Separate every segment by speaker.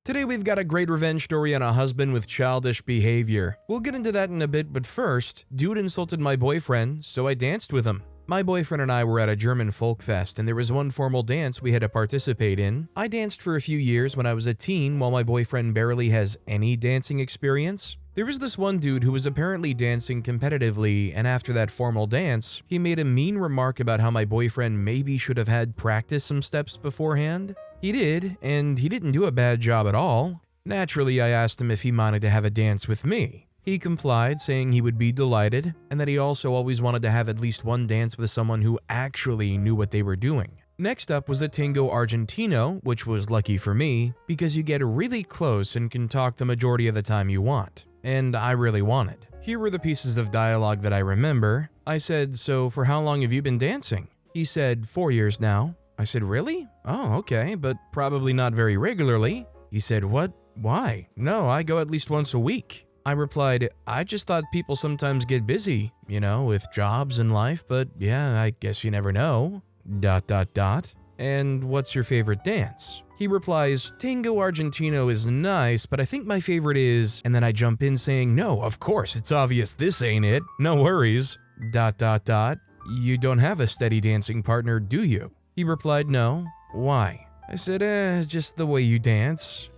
Speaker 1: Today we've got a great revenge story on a husband with childish behavior. We'll get into that in a bit, but first, dude insulted my boyfriend, so I danced with him. My boyfriend and I were at a German folk fest, and there was one formal dance we had to participate in. I danced for a few years when I was a teen, while my boyfriend barely has any dancing experience. There was this one dude who was apparently dancing competitively, and after that formal dance, he made a mean remark about how my boyfriend maybe should have had practiced some steps beforehand. He did, and he didn't do a bad job at all. Naturally, I asked him if he wanted to have a dance with me. He complied, saying he would be delighted, and that he also always wanted to have at least one dance with someone who actually knew what they were doing. Next up was the Tango Argentino, which was lucky for me, because you get really close and can talk the majority of the time you want. And I really wanted. Here were the pieces of dialogue that I remember. I said, "So for how long have you been dancing?" He said, 4 years now. I said, "Really? Oh, okay, but probably not very regularly." He said, "What? Why?" "No, I go at least once a week." I replied, "I just thought people sometimes get busy, with jobs and life, but yeah, I guess you never know. ... And what's your favorite dance?" He replies, "Tango Argentino is nice, but I think my favorite is..." And then I jump in saying, "No, of course, it's obvious this ain't it. No worries. ... You don't have a steady dancing partner, do you?" He replied, "No." "Why?" I said, just the way you dance. ...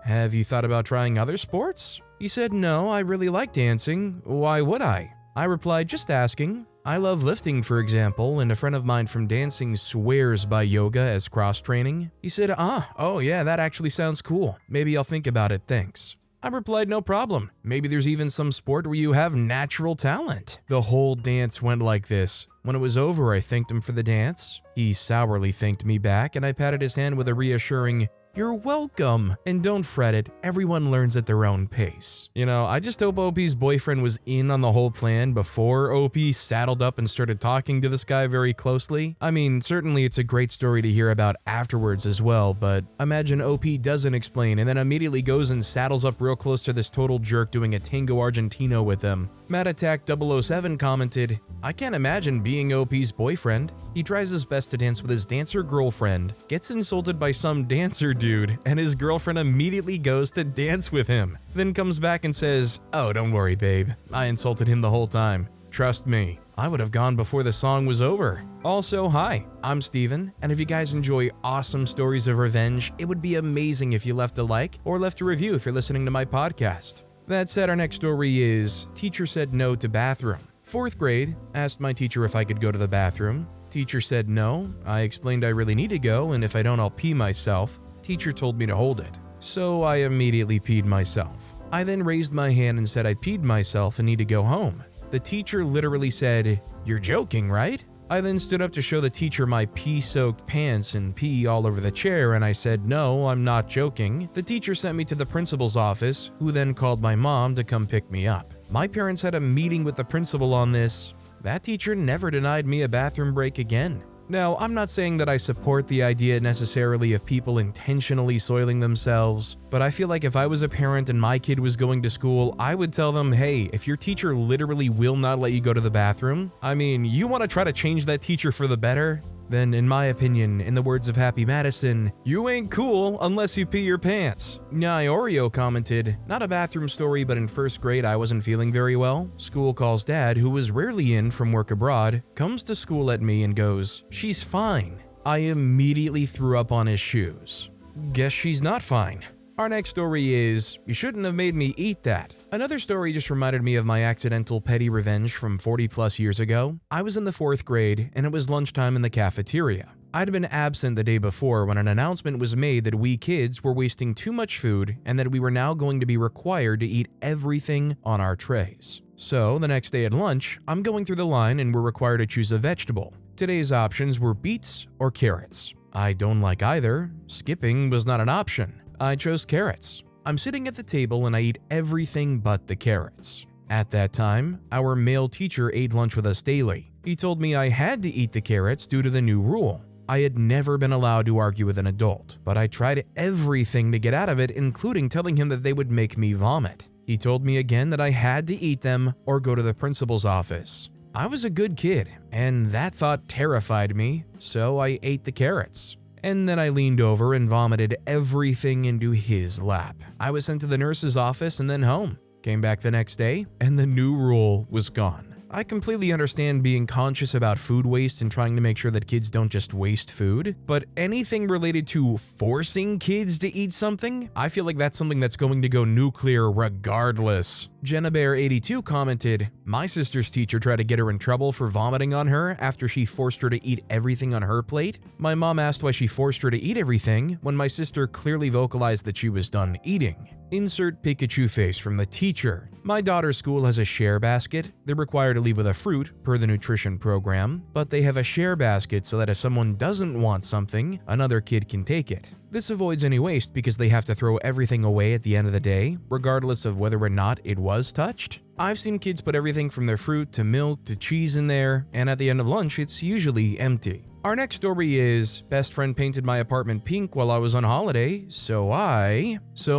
Speaker 1: Have you thought about trying other sports?" He said, "No, I really like dancing. Why would I?" I replied, "Just asking. I love lifting, for example, and a friend of mine from dancing swears by yoga as cross-training." He said, "Oh yeah, that actually sounds cool. Maybe I'll think about it, thanks." I replied, "No problem. Maybe there's even some sport where you have natural talent." The whole dance went like this. When it was over, I thanked him for the dance. He sourly thanked me back, and I patted his hand with a reassuring, "You're welcome. And don't fret it, everyone learns at their own pace." I just hope OP's boyfriend was in on the whole plan before OP saddled up and started talking to this guy very closely. I mean, certainly it's a great story to hear about afterwards as well, but imagine OP doesn't explain and then immediately goes and saddles up real close to this total jerk doing a Tango Argentino with him. Mad Attack 007 commented, "I can't imagine being OP's boyfriend. He tries his best to dance with his dancer girlfriend, gets insulted by some dancer dude, and his girlfriend immediately goes to dance with him. Then comes back and says, 'Oh, don't worry, babe. I insulted him the whole time. Trust me, I would have gone before the song was over.'" Also, hi, I'm Steven, and if you guys enjoy awesome stories of revenge, it would be amazing if you left a like or left a review if you're listening to my podcast. That said, our next story is Teacher Said No to Bathroom. 4th grade, asked my teacher if I could go to the bathroom. Teacher said no. I explained I really need to go, and if I don't, I'll pee myself. Teacher told me to hold it. So I immediately peed myself. I then raised my hand and said I peed myself and need to go home. The teacher literally said, "You're joking, right?" I then stood up to show the teacher my pee-soaked pants and pee all over the chair, and I said, "No, I'm not joking." The teacher sent me to the principal's office, who then called my mom to come pick me up. My parents had a meeting with the principal on this. That teacher never denied me a bathroom break again. Now, I'm not saying that I support the idea necessarily of people intentionally soiling themselves, but I feel like if I was a parent and my kid was going to school, I would tell them, hey, if your teacher literally will not let you go to the bathroom, you want to try to change that teacher for the better? Then, in my opinion, in the words of Happy Madison, you ain't cool unless you pee your pants. Nyai Oreo commented, "Not a bathroom story, but in 1st grade I wasn't feeling very well. School calls dad, who was rarely in from work abroad, comes to school at me and goes, 'She's fine.' I immediately threw up on his shoes. Guess she's not fine." Our next story is, "You shouldn't have made me eat that." Another story just reminded me of my accidental petty revenge from 40 plus years ago. I was in the 4th grade and it was lunchtime in the cafeteria. I'd been absent the day before when an announcement was made that we kids were wasting too much food and that we were now going to be required to eat everything on our trays. So the next day at lunch, I'm going through the line and we're required to choose a vegetable. Today's options were beets or carrots. I don't like either. Skipping was not an option. I chose carrots. I'm sitting at the table and I eat everything but the carrots. At that time, our male teacher ate lunch with us daily. He told me I had to eat the carrots due to the new rule. I had never been allowed to argue with an adult, but I tried everything to get out of it, including telling him that they would make me vomit. He told me again that I had to eat them or go to the principal's office. I was a good kid, and that thought terrified me, so I ate the carrots. and then I leaned over and vomited everything into his lap. I was sent to the nurse's office and then home. Came back the next day, and the new rule was gone. I completely understand being conscious about food waste and trying to make sure that kids don't just waste food, but anything related to forcing kids to eat something, I feel like that's something that's going to go nuclear regardless. JennaBear82 commented, "My sister's teacher tried to get her in trouble for vomiting on her after she forced her to eat everything on her plate. My mom asked why she forced her to eat everything when my sister clearly vocalized that she was done eating." Insert Pikachu face from the teacher. My daughter's school has a share basket. They're required to leave with a fruit per the nutrition program, but they have a share basket so that if someone doesn't want something, another kid can take it. This avoids any waste because they have to throw everything away at the end of the day, regardless of whether or not it was touched. I've seen kids put everything from their fruit to milk to cheese in there, and at the end of lunch, it's usually empty. Our next story is, best friend painted my apartment pink while I was on holiday, so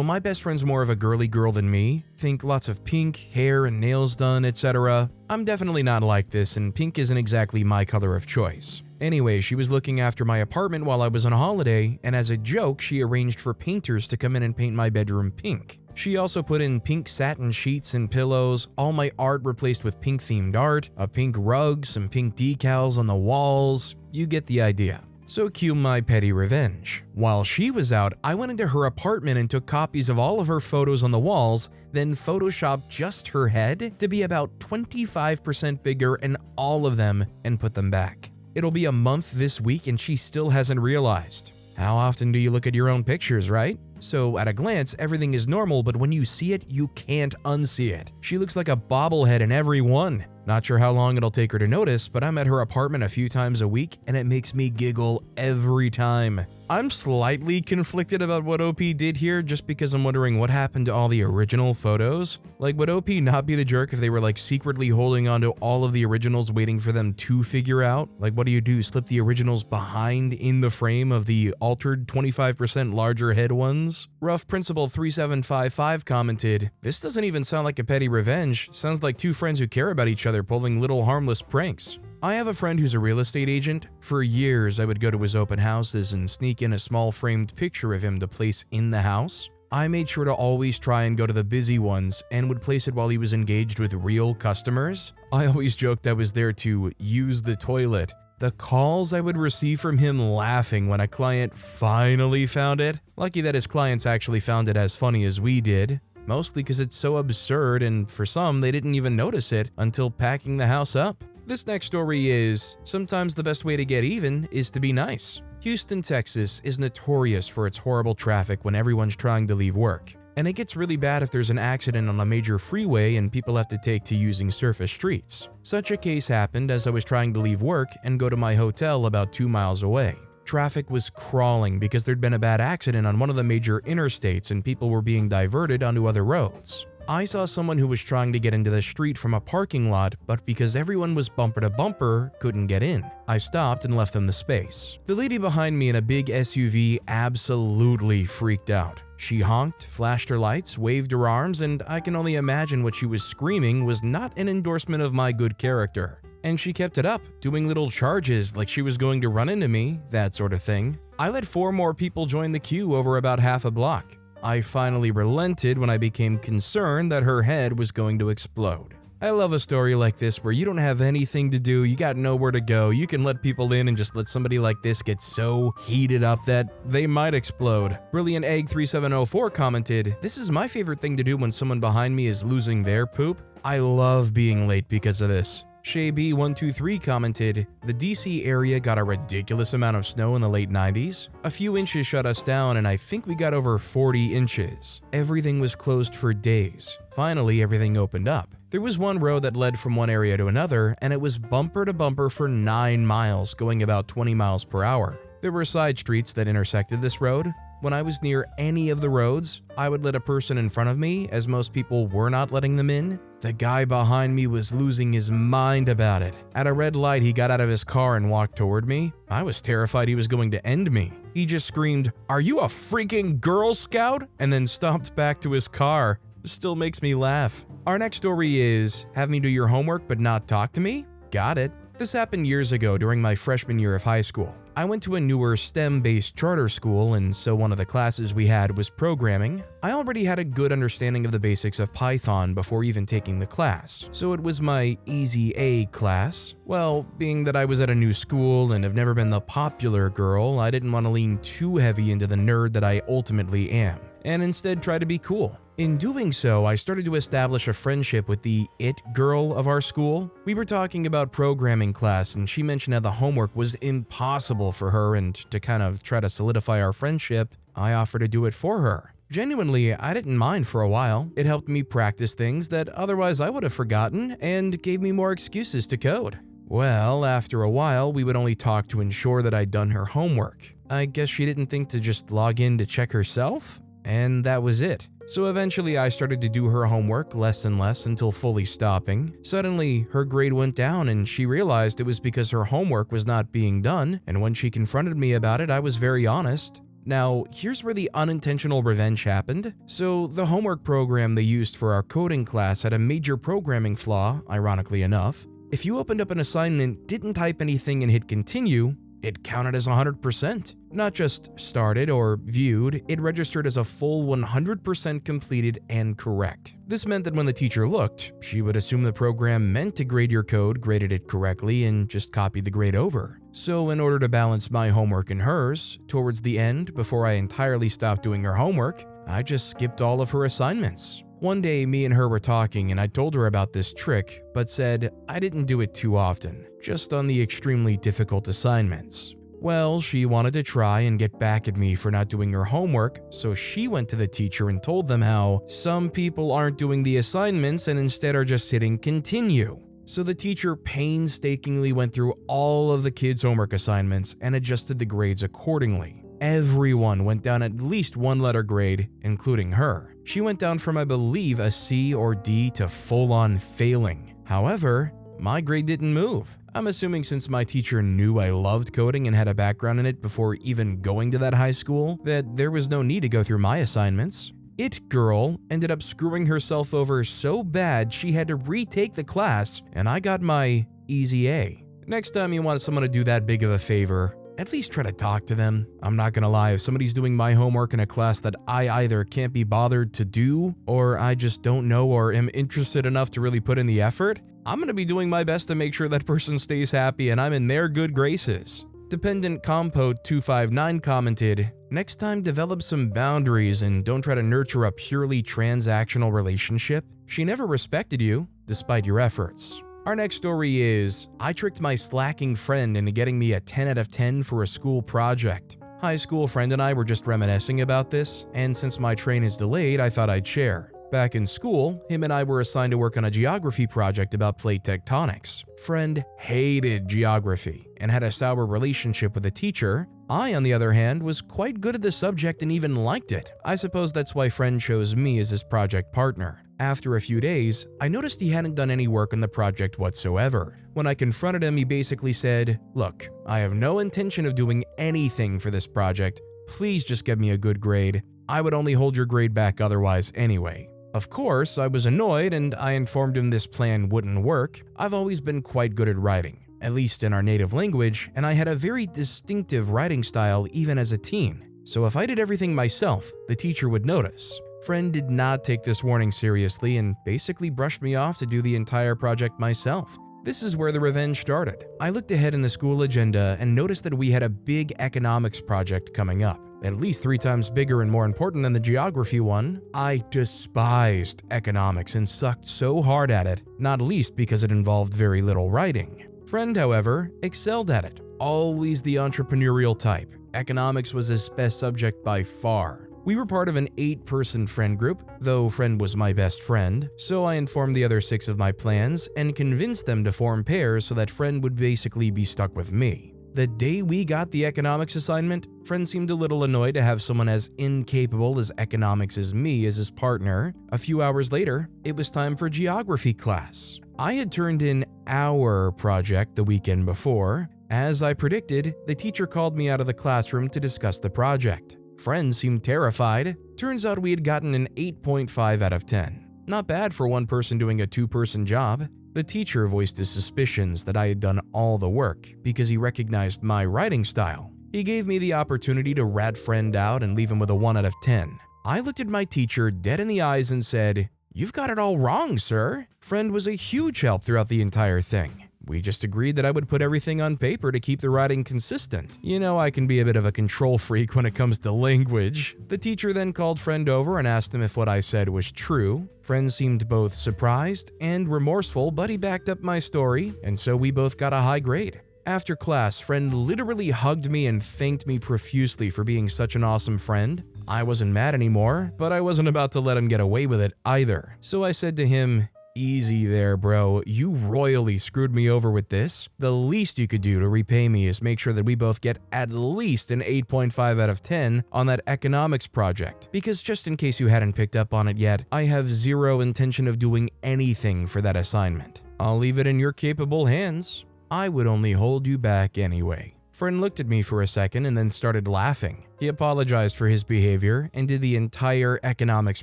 Speaker 1: my best friend's more of a girly girl than me. Think lots of pink, hair and nails done, etc. I'm definitely not like this, and pink isn't exactly my color of choice. Anyway, she was looking after my apartment while I was on holiday, and as a joke, she arranged for painters to come in and paint my bedroom pink. She also put in pink satin sheets and pillows, all my art replaced with pink-themed art, a pink rug, some pink decals on the walls. You get the idea. So cue my petty revenge. While she was out, I went into her apartment and took copies of all of her photos on the walls, then photoshopped just her head to be about 25% bigger in all of them and put them back. It'll be a month this week and she still hasn't realized. How often do you look at your own pictures, right? So at a glance, everything is normal, but when you see it, you can't unsee it. She looks like a bobblehead in every one. Not sure how long it'll take her to notice, but I'm at her apartment a few times a week, and it makes me giggle every time. I'm slightly conflicted about what OP did here just because I'm wondering what happened to all the original photos. Like, would OP not be the jerk if they were like secretly holding onto all of the originals waiting for them to figure out? Like, what do? Slip the originals behind in the frame of the altered 25% larger head ones? Rough Principal 3755 commented, "This doesn't even sound like a petty revenge. Sounds like two friends who care about each other pulling little harmless pranks." I have a friend who's a real estate agent. For years, I would go to his open houses and sneak in a small framed picture of him to place in the house. I made sure to always try and go to the busy ones and would place it while he was engaged with real customers. I always joked I was there to use the toilet. The calls I would receive from him laughing when a client finally found it. Lucky that his clients actually found it as funny as we did. Mostly because it's so absurd, and for some, they didn't even notice it until packing the house up. This next story is, sometimes the best way to get even is to be nice. Houston, Texas is notorious for its horrible traffic when everyone's trying to leave work. And it gets really bad if there's an accident on a major freeway and people have to take to using surface streets. Such a case happened as I was trying to leave work and go to my hotel about 2 miles away. Traffic was crawling because there'd been a bad accident on one of the major interstates and people were being diverted onto other roads. I saw someone who was trying to get into the street from a parking lot, but because everyone was bumper to bumper, couldn't get in. I stopped and left them the space. The lady behind me in a big SUV absolutely freaked out. She honked, flashed her lights, waved her arms, and I can only imagine what she was screaming was not an endorsement of my good character. And she kept it up, doing little charges like she was going to run into me, that sort of thing. I let 4 more people join the queue over about half a block. I finally relented when I became concerned that her head was going to explode. I love a story like this where you don't have anything to do, you got nowhere to go, you can let people in and just let somebody like this get so heated up that they might explode. Brilliant Egg 3704 commented, "This is my favorite thing to do when someone behind me is losing their poop. I love being late because of this." ShayB123 commented, "The DC area got a ridiculous amount of snow in the late 90s. A few inches shut us down and I think we got over 40 inches. Everything was closed for days. Finally, everything opened up. There was one road that led from one area to another and it was bumper to bumper for 9 miles, going about 20 miles per hour. There were side streets that intersected this road. When I was near any of the roads, I would let a person in front of me, as most people were not letting them in. The guy behind me was losing his mind about it. At a red light, he got out of his car and walked toward me. I was terrified he was going to end me. He just screamed, 'Are you a freaking Girl Scout?' and then stomped back to his car. It still makes me laugh." Our next story is, have me do your homework but not talk to me? Got it. This happened years ago during my freshman year of high school. I went to a newer STEM-based charter school, and so one of the classes we had was programming. I already had a good understanding of the basics of Python before even taking the class, so it was my easy A class. Well, being that I was at a new school and have never been the popular girl, I didn't want to lean too heavy into the nerd that I ultimately am, and instead try to be cool. In doing so, I started to establish a friendship with the it girl of our school. We were talking about programming class, and she mentioned how the homework was impossible for her, and to kind of try to solidify our friendship, I offered to do it for her. Genuinely, I didn't mind for a while. It helped me practice things that otherwise I would have forgotten and gave me more excuses to code. Well, after a while, we would only talk to ensure that I'd done her homework. I guess she didn't think to just log in to check herself, and that was it. So eventually I started to do her homework less and less until fully stopping. Suddenly, her grade went down and she realized it was because her homework was not being done, and when she confronted me about it, I was very honest. Now, here's where the unintentional revenge happened. So, the homework program they used for our coding class had a major programming flaw, ironically enough. If you opened up an assignment, didn't type anything and hit continue, it counted as 100%. Not just started or viewed, it registered as a full 100% completed and correct. This meant that when the teacher looked, she would assume the program meant to grade your code, graded it correctly, and just copied the grade over. So in order to balance my homework and hers, towards the end, before I entirely stopped doing her homework, I just skipped all of her assignments. One day, me and her were talking and I told her about this trick, but said I didn't do it too often, just on the extremely difficult assignments. Well, she wanted to try and get back at me for not doing her homework, so she went to the teacher and told them how some people aren't doing the assignments and instead are just hitting continue. So the teacher painstakingly went through all of the kids' homework assignments and adjusted the grades accordingly. Everyone went down at least one letter grade, including her. She went down from, I believe, a C or D to full-on failing. However, my grade didn't move. I'm assuming since my teacher knew I loved coding and had a background in it before even going to that high school, that there was no need to go through my assignments. It girl ended up screwing herself over so bad she had to retake the class, and I got my easy A. Next time you want someone to do that big of a favor, at least try to talk to them. I'm not gonna lie, if somebody's doing my homework in a class that I either can't be bothered to do, or I just don't know or am interested enough to really put in the effort, I'm gonna be doing my best to make sure that person stays happy and I'm in their good graces. Dependent Compote 259 commented, "Next time develop some boundaries and don't try to nurture a purely transactional relationship. She never respected you, despite your efforts." Our next story is, I tricked my slacking friend into getting me a 10 out of 10 for a school project. High school friend and I were just reminiscing about this, and since my train is delayed, I thought I'd share. Back in school, him and I were assigned to work on a geography project about plate tectonics. Friend hated geography and had a sour relationship with the teacher. I, on the other hand, was quite good at the subject and even liked it. I suppose that's why friend chose me as his project partner. After a few days, I noticed he hadn't done any work on the project whatsoever. When I confronted him, he basically said, "Look, I have no intention of doing anything for this project. Please just give me a good grade. I would only hold your grade back otherwise anyway." Of course, I was annoyed and I informed him this plan wouldn't work. I've always been quite good at writing, at least in our native language, and I had a very distinctive writing style even as a teen. So if I did everything myself, the teacher would notice. Friend did not take this warning seriously and basically brushed me off to do the entire project myself. This is where the revenge started. I looked ahead in the school agenda and noticed that we had a big economics project coming up, at least 3 times bigger and more important than the geography one. I despised economics and sucked so hard at it, not least because it involved very little writing. Friend, however, excelled at it. Always the entrepreneurial type. Economics was his best subject by far. We were part of an 8-person friend group, though friend was my best friend, so I informed the other 6 of my plans and convinced them to form pairs so that friend would basically be stuck with me. The day we got the economics assignment, friend seemed a little annoyed to have someone as incapable as economics as me as his partner. A few hours later, it was time for geography class. I had turned in our project the weekend before. As I predicted, the teacher called me out of the classroom to discuss the project. Friend seemed terrified. Turns out we had gotten an 8.5 out of 10. Not bad for one person doing a 2-person job. The teacher voiced his suspicions that I had done all the work because he recognized my writing style. He gave me the opportunity to rat friend out and leave him with a 1 out of 10. I looked at my teacher dead in the eyes and said, "You've got it all wrong, sir." Friend was a huge help throughout the entire thing. We just agreed that I would put everything on paper to keep the writing consistent. You know, I can be a bit of a control freak when it comes to language. The teacher then called Friend over and asked him if what I said was true. Friend seemed both surprised and remorseful, but he backed up my story, and so we both got a high grade. After class, Friend literally hugged me and thanked me profusely for being such an awesome friend. I wasn't mad anymore, but I wasn't about to let him get away with it either. So I said to him, "Easy there, bro. You royally screwed me over with this. The least you could do to repay me is make sure that we both get at least an 8.5 out of 10 on that economics project. Because just in case you hadn't picked up on it yet, I have zero intention of doing anything for that assignment. I'll leave it in your capable hands. I would only hold you back anyway." Friend looked at me for a second and then started laughing. He apologized for his behavior and did the entire economics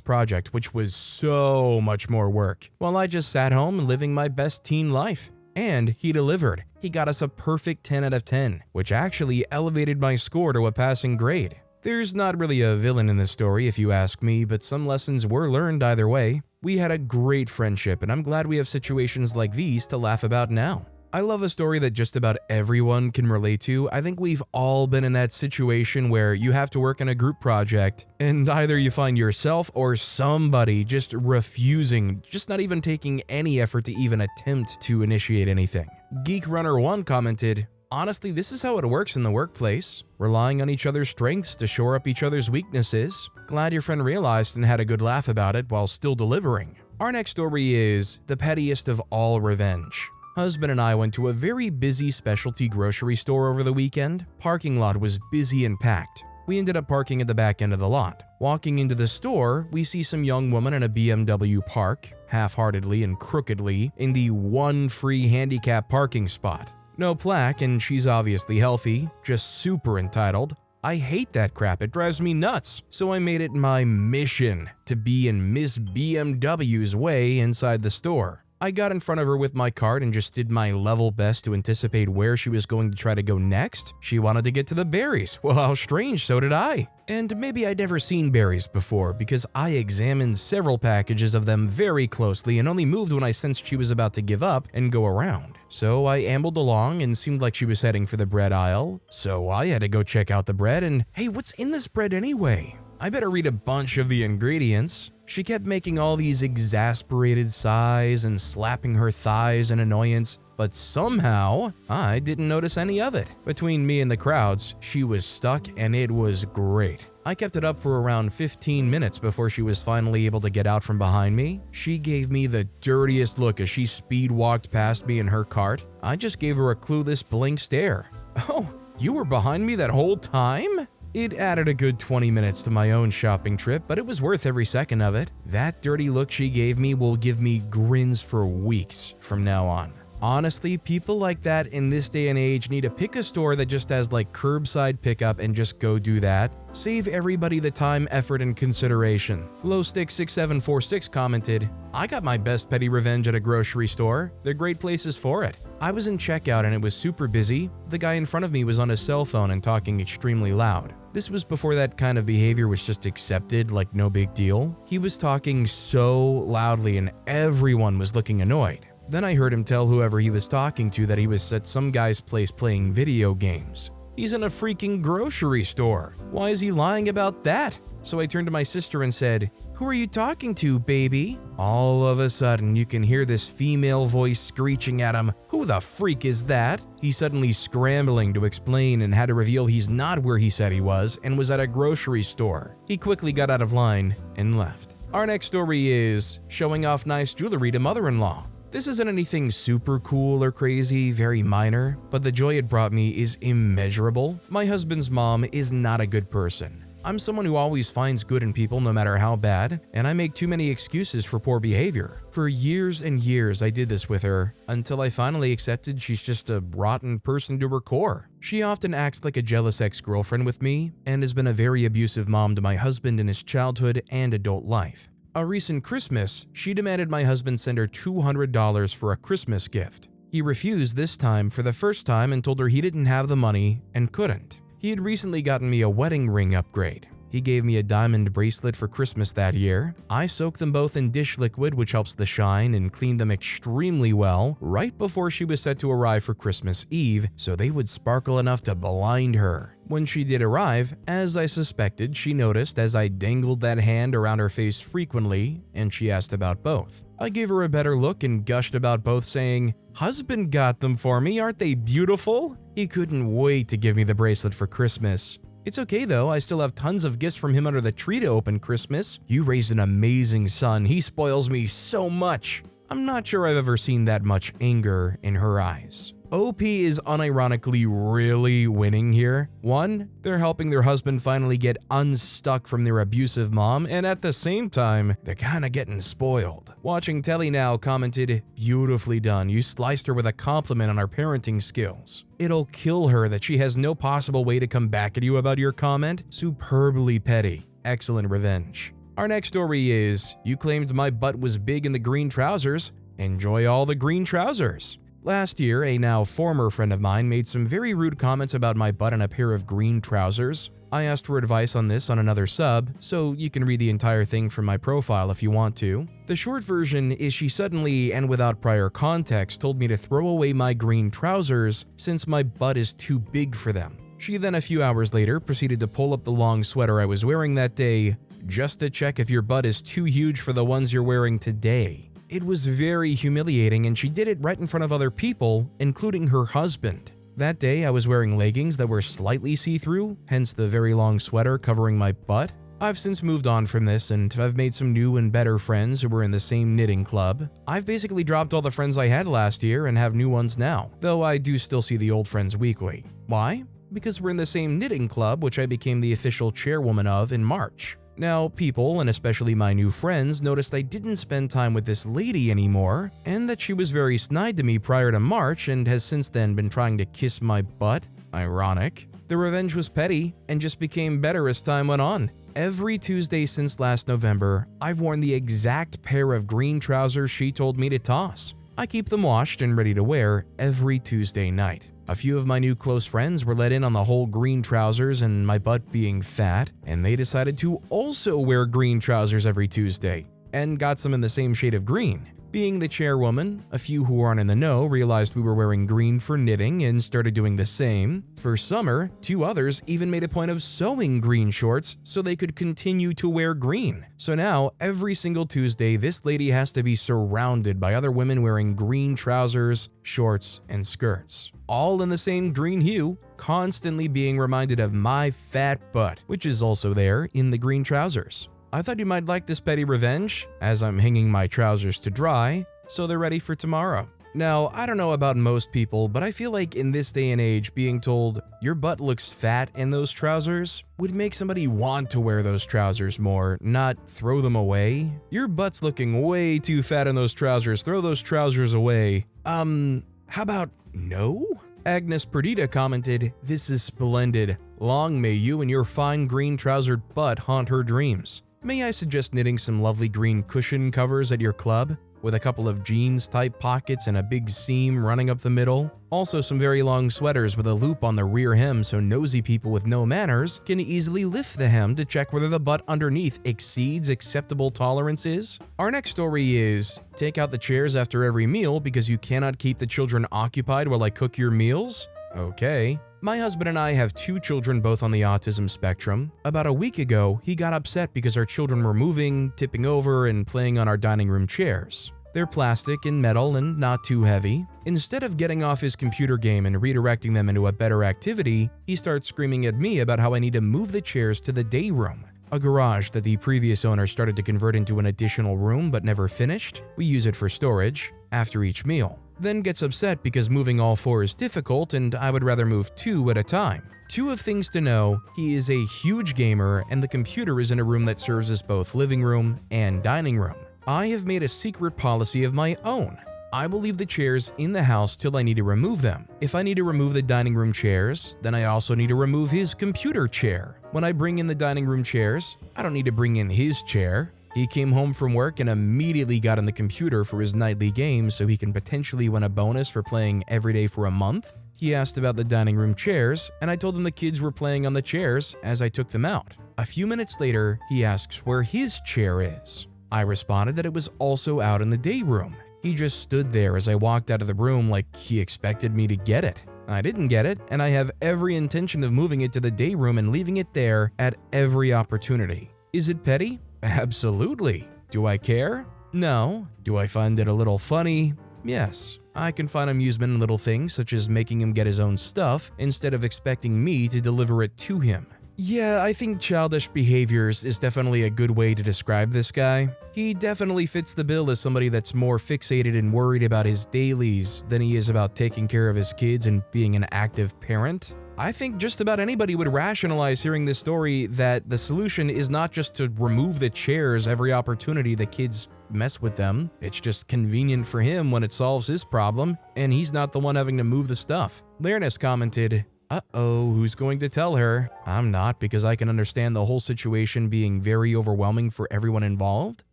Speaker 1: project, which was so much more work, while I just sat home living my best teen life. And he delivered. He got us a perfect 10 out of 10, which actually elevated my score to a passing grade. There's not really a villain in this story if you ask me, but some lessons were learned either way. We had a great friendship, and I'm glad we have situations like these to laugh about now. I love a story that just about everyone can relate to. I think we've all been in that situation where you have to work on a group project and either you find yourself or somebody just refusing, just not even taking any effort to even attempt to initiate anything. Geek Runner 1 commented, "Honestly, this is how it works in the workplace. Relying on each other's strengths to shore up each other's weaknesses. Glad your friend realized and had a good laugh about it while still delivering." Our next story is the pettiest of all revenge. Husband and I went to a very busy specialty grocery store over the weekend. Parking lot was busy and packed. We ended up parking at the back end of the lot. Walking into the store, we see some young woman in a BMW park, half-heartedly and crookedly, in the one free handicap parking spot. No plaque, and she's obviously healthy, just super entitled. I hate that crap, it drives me nuts. So I made it my mission to be in Miss BMW's way inside the store. I got in front of her with my cart and just did my level best to anticipate where she was going to try to go next. She wanted to get to the berries. Well, how strange, so did I. And maybe I'd never seen berries before because I examined several packages of them very closely and only moved when I sensed she was about to give up and go around. So I ambled along and seemed like she was heading for the bread aisle. So I had to go check out the bread and, hey, what's in this bread anyway? I better read a bunch of the ingredients. She kept making all these exasperated sighs and slapping her thighs in annoyance, but somehow I didn't notice any of it. Between me and the crowds, she was stuck and it was great. I kept it up for around 15 minutes before she was finally able to get out from behind me. She gave me the dirtiest look as she speed walked past me in her cart. I just gave her a clueless blank stare. "Oh, you were behind me that whole time?" It added a good 20 minutes to my own shopping trip, but it was worth every second of it. That dirty look she gave me will give me grins for weeks from now on. Honestly, people like that in this day and age need to pick a store that just has like curbside pickup and just go do that. Save everybody the time, effort, and consideration. Glowstick6746 commented, "I got my best petty revenge at a grocery store. They're great places for it. I was in checkout and it was super busy. The guy in front of me was on his cell phone and talking extremely loud. This was before that kind of behavior was just accepted, like no big deal. He was talking so loudly and everyone was looking annoyed. Then I heard him tell whoever he was talking to that he was at some guy's place playing video games. He's in a freaking grocery store. Why is he lying about that? So I turned to my sister and said, 'Who are you talking to, baby?' All of a sudden, you can hear this female voice screeching at him, 'Who the freak is that?' He's suddenly scrambling to explain and had to reveal he's not where he said he was and was at a grocery store. He quickly got out of line and left." Our next story is showing off nice jewelry to mother-in-law. This isn't anything super cool or crazy, very minor, but the joy it brought me is immeasurable. My husband's mom is not a good person. I'm someone who always finds good in people no matter how bad, and I make too many excuses for poor behavior. For years and years I did this with her, until I finally accepted she's just a rotten person to her core. She often acts like a jealous ex-girlfriend with me, and has been a very abusive mom to my husband in his childhood and adult life. A recent Christmas, she demanded my husband send her $200 for a Christmas gift. He refused this time for the first time and told her he didn't have the money and couldn't. He had recently gotten me a wedding ring upgrade. He gave me a diamond bracelet for Christmas that year. I soaked them both in dish liquid, which helps the shine, and cleaned them extremely well right before she was set to arrive for Christmas Eve, so they would sparkle enough to blind her. When she did arrive, as I suspected, she noticed as I dangled that hand around her face frequently, and she asked about both. I gave her a better look and gushed about both, saying, "Husband got them for me, aren't they beautiful?" He couldn't wait to give me the bracelet for Christmas. It's okay though, I still have tons of gifts from him under the tree to open Christmas. You raised an amazing son, he spoils me so much. I'm not sure I've ever seen that much anger in her eyes. OP is unironically really winning here. One, they're helping their husband finally get unstuck from their abusive mom, and at the same time, they're kinda getting spoiled. Watching Telly Now commented, "Beautifully done, you sliced her with a compliment on her parenting skills. It'll kill her that she has no possible way to come back at you about your comment. Superbly petty. Excellent revenge." Our next story is, "You claimed my butt was big in the green trousers. Enjoy all the green trousers." Last year, a now former friend of mine made some very rude comments about my butt in a pair of green trousers. I asked for advice on this on another sub, so you can read the entire thing from my profile if you want to. The short version is she suddenly, and without prior context, told me to throw away my green trousers since my butt is too big for them. She then a few hours later proceeded to pull up the long sweater I was wearing that day, just to check if your butt is too huge for the ones you're wearing today. It was very humiliating, and she did it right in front of other people, including her husband. That day, I was wearing leggings that were slightly see-through, hence the very long sweater covering my butt. I've since moved on from this, and I've made some new and better friends who were in the same knitting club. I've basically dropped all the friends I had last year and have new ones now, though I do still see the old friends weekly. Why? Because we're in the same knitting club, which I became the official chairwoman of in March. Now, people, and especially my new friends, noticed I didn't spend time with this lady anymore, and that she was very snide to me prior to March and has since then been trying to kiss my butt. Ironic. The revenge was petty, and just became better as time went on. Every Tuesday since last November, I've worn the exact pair of green trousers she told me to toss. I keep them washed and ready to wear every Tuesday night. A few of my new close friends were let in on the whole green trousers and my butt being fat, and they decided to also wear green trousers every Tuesday, and got some in the same shade of green. Being the chairwoman, a few who aren't in the know realized we were wearing green for knitting and started doing the same. For summer, 2 others even made a point of sewing green shorts so they could continue to wear green. So now, every single Tuesday, this lady has to be surrounded by other women wearing green trousers, shorts, and skirts. All in the same green hue, constantly being reminded of my fat butt, which is also there in the green trousers. I thought you might like this petty revenge, as I'm hanging my trousers to dry, so they're ready for tomorrow. Now, I don't know about most people, but I feel like in this day and age, being told, "Your butt looks fat in those trousers," would make somebody want to wear those trousers more, not throw them away. "Your butt's looking way too fat in those trousers, throw those trousers away." How about no? Agnes Perdita commented, "This is splendid. Long may you and your fine green trousered butt haunt her dreams. May I suggest knitting some lovely green cushion covers at your club, with a couple of jeans-type pockets and a big seam running up the middle? Also some very long sweaters with a loop on the rear hem so nosy people with no manners can easily lift the hem to check whether the butt underneath exceeds acceptable tolerances." Our next story is, "Take out the chairs after every meal because you cannot keep the children occupied while I cook your meals?" Okay. My husband and I have 2 children both on the autism spectrum. About a week ago, he got upset because our children were moving, tipping over, and playing on our dining room chairs. They're plastic and metal and not too heavy. Instead of getting off his computer game and redirecting them into a better activity, he starts screaming at me about how I need to move the chairs to the day room, a garage that the previous owner started to convert into an additional room but never finished. We use it for storage after each meal. Then gets upset because moving all 4 is difficult and I would rather move 2 at a time. 2 of things to know, he is a huge gamer and the computer is in a room that serves as both living room and dining room. I have made a secret policy of my own. I will leave the chairs in the house till I need to remove them. If I need to remove the dining room chairs, then I also need to remove his computer chair. When I bring in the dining room chairs, I don't need to bring in his chair. He came home from work and immediately got on the computer for his nightly game so he can potentially win a bonus for playing every day for a month. He asked about the dining room chairs, and I told him the kids were playing on the chairs as I took them out. A few minutes later, he asks where his chair is. I responded that it was also out in the day room. He just stood there as I walked out of the room like he expected me to get it. I didn't get it, and I have every intention of moving it to the day room and leaving it there at every opportunity. Is it petty? Absolutely. Do I care? No. Do I find it a little funny? Yes. I can find amusement in little things such as making him get his own stuff instead of expecting me to deliver it to him. Yeah, I think childish behaviors is definitely a good way to describe this guy. He definitely fits the bill as somebody that's more fixated and worried about his dailies than he is about taking care of his kids and being an active parent. I think just about anybody would rationalize hearing this story that the solution is not just to remove the chairs every opportunity the kids mess with them. It's just convenient for him when it solves his problem, and he's not the one having to move the stuff. Lairness commented, "Uh-oh, who's going to tell her?" I'm not, because I can understand the whole situation being very overwhelming for everyone involved.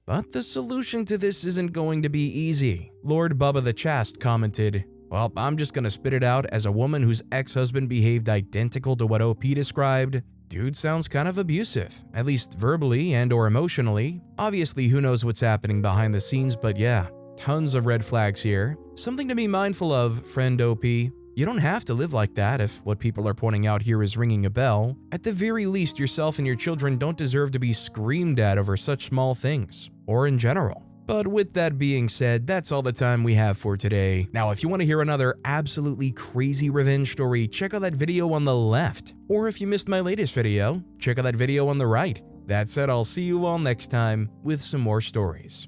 Speaker 1: But the solution to this isn't going to be easy. Lord Bubba the Chast commented, "Well, I'm just gonna spit it out as a woman whose ex-husband behaved identical to what OP described. Dude sounds kind of abusive, at least verbally and or emotionally. Obviously, who knows what's happening behind the scenes, but yeah, tons of red flags here. Something to be mindful of, friend OP. You don't have to live like that if what people are pointing out here is ringing a bell. At the very least, yourself and your children don't deserve to be screamed at over such small things, or in general." But with that being said, that's all the time we have for today. Now, if you want to hear another absolutely crazy revenge story, check out that video on the left. Or if you missed my latest video, check out that video on the right. That said, I'll see you all next time with some more stories.